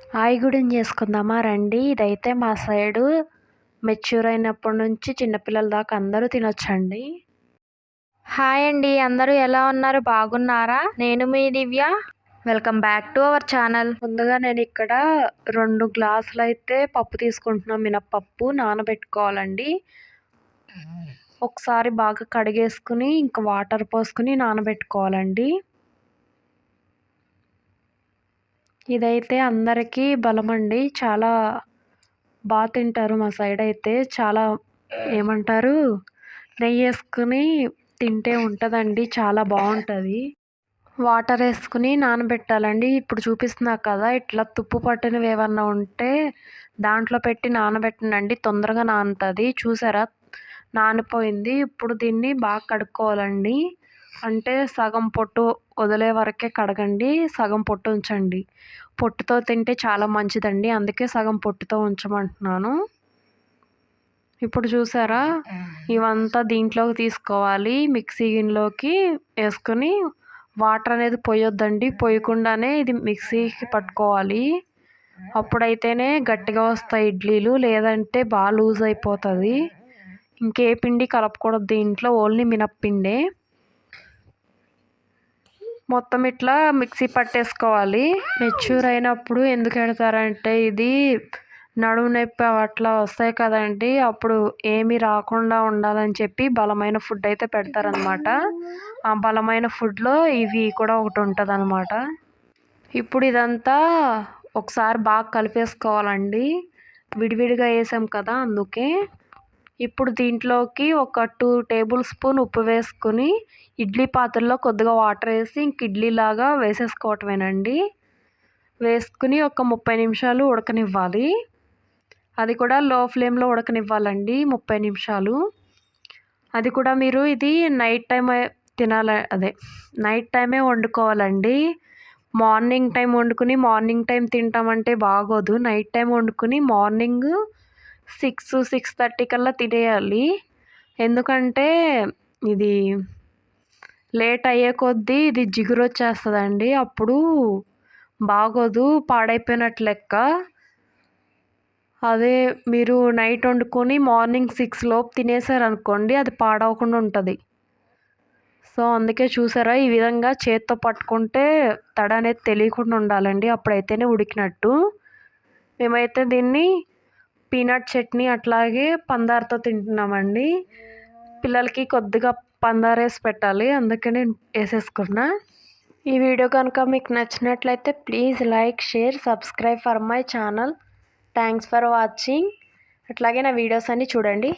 ఆయిగూడెం చేసుకుందామా రండి. ఇదైతే మా సైడు మెచ్యూర్ అయినప్పటి నుంచి చిన్నపిల్లల దాకా అందరూ తినొచ్చండి. హాయ్ అండి, అందరూ ఎలా ఉన్నారు? బాగున్నారా? నేను మీ Divya. Welcome back to our channel. ముందుగా నేను ఇక్కడ 2 గ్లాసులు అయితే పప్పు తీసుకుంటున్నాను. మినప్పప్పు నానబెట్టుకోవాలండి. ఒకసారి బాగా కడిగేసుకుని ఇంకా వాటర్ పోసుకుని నానబెట్టుకోవాలండి. ఇదైతే అందరికీ బలమండి. చాలా బాగా తింటారు మా సైడ్ అయితే. చాలా ఏమంటారు, నెయ్యి వేసుకుని తింటే ఉంటుందండి, చాలా బాగుంటుంది. వాటర్ వేసుకుని నానబెట్టాలండి. ఇప్పుడు చూపిస్తున్నా కదా, ఇట్లా తుప్పు పట్టినవి ఏమన్నా ఉంటే దాంట్లో పెట్టి నానబెట్టండి, తొందరగా నానుతుంది. చూసారా, నానిపోయింది. ఇప్పుడు దీన్ని బాగా కడుక్కోవాలండి. అంటే సగం పొట్టు వదిలే వరకే కడగండి, సగం పొట్టు ఉంచండి. పొట్టుతో తింటే చాలా మంచిదండి, అందుకే సగం పొట్టుతో ఉంచమంటున్నాను. ఇప్పుడు చూసారా, ఇవంతా దీంట్లోకి తీసుకోవాలి. మిక్సీ గిన్నెలోకి వేసుకొని వాటర్ అనేది పోయొద్దండి, పోయకుండానే ఇది మిక్సీకి పట్టుకోవాలి. అప్పుడైతేనే గట్టిగా వస్తాయి ఇడ్లీలు, లేదంటే బాగా లూజ్ అయిపోతుంది. ఇంకే పిండి కలపకూడదు దీంట్లో, ఓన్లీ మినప్పిండే. మొత్తం ఇట్లా మిక్సీ పట్టేసుకోవాలి. మెచ్యూర్ అయినప్పుడు ఎందుకు పెడతారంటే, ఇది నడుము నొప్పి అట్లా వస్తాయి కదండి, అప్పుడు ఏమీ రాకుండా ఉండాలని చెప్పి బలమైన ఫుడ్ అయితే పెడతారనమాట. ఆ బలమైన ఫుడ్లో ఇవి కూడా ఒకటి ఉంటుంది అనమాట. ఇప్పుడు ఇదంతా ఒకసారి బాగా కలిపేసుకోవాలండి. విడివిడిగా వేసాం కదా, అందుకే. ఇప్పుడు దీంట్లోకి ఒక 2 టేబుల్ స్పూన్ ఉప్పు వేసుకుని ఇడ్లీ పాత్రలో కొద్దిగా వాటర్ వేసి ఇంక ఇడ్లీలాగా వేసేసుకోవటమేనండి. వేసుకుని ఒక 30 నిమిషాలు ఉడకనివ్వాలి. అది కూడా లో ఫ్లేమ్లో ఉడకనివ్వాలండి, 30 నిమిషాలు. అది కూడా మీరు ఇది నైట్ టైం నైట్ టైమే వండుకోవాలండి. మార్నింగ్ టైం వండుకుని మార్నింగ్ టైం తింటామంటే బాగోదు. నైట్ టైం వండుకుని మార్నింగ్ 6-6:30 కల్లా తినేయాలి. ఎందుకంటే ఇది లేట్ అయ్యే కొద్దీ ఇది జిగురు వచ్చేస్తుందండి, అప్పుడు బాగోదు, పాడైపోయినట్లు లెక్క. అదే మీరు నైట్ వండుకొని మార్నింగ్ 6 లోపు తినేసారనుకోండి, అది పాడవకుండా ఉంటుంది. సో అందుకే చూసారా, ఈ విధంగా చేత్తో పట్టుకుంటే తడ అనేది తెలియకుండా ఉండాలండి, అప్పుడైతేనే ఉడికినట్టు. మేమైతే దీన్ని పీనట్ చట్నీ అట్లాగే పందారుతో తింటున్నామండి. పిల్లలకి కొద్దిగా పందారు వేసి పెట్టాలి, అందుకే నేను వేసేసుకున్నా. ఈ వీడియో కనుక మీకు నచ్చినట్లయితే please like, share, subscribe for my channel. Thanks for watching. అట్లాగే నా వీడియోస్ అన్నీ చూడండి.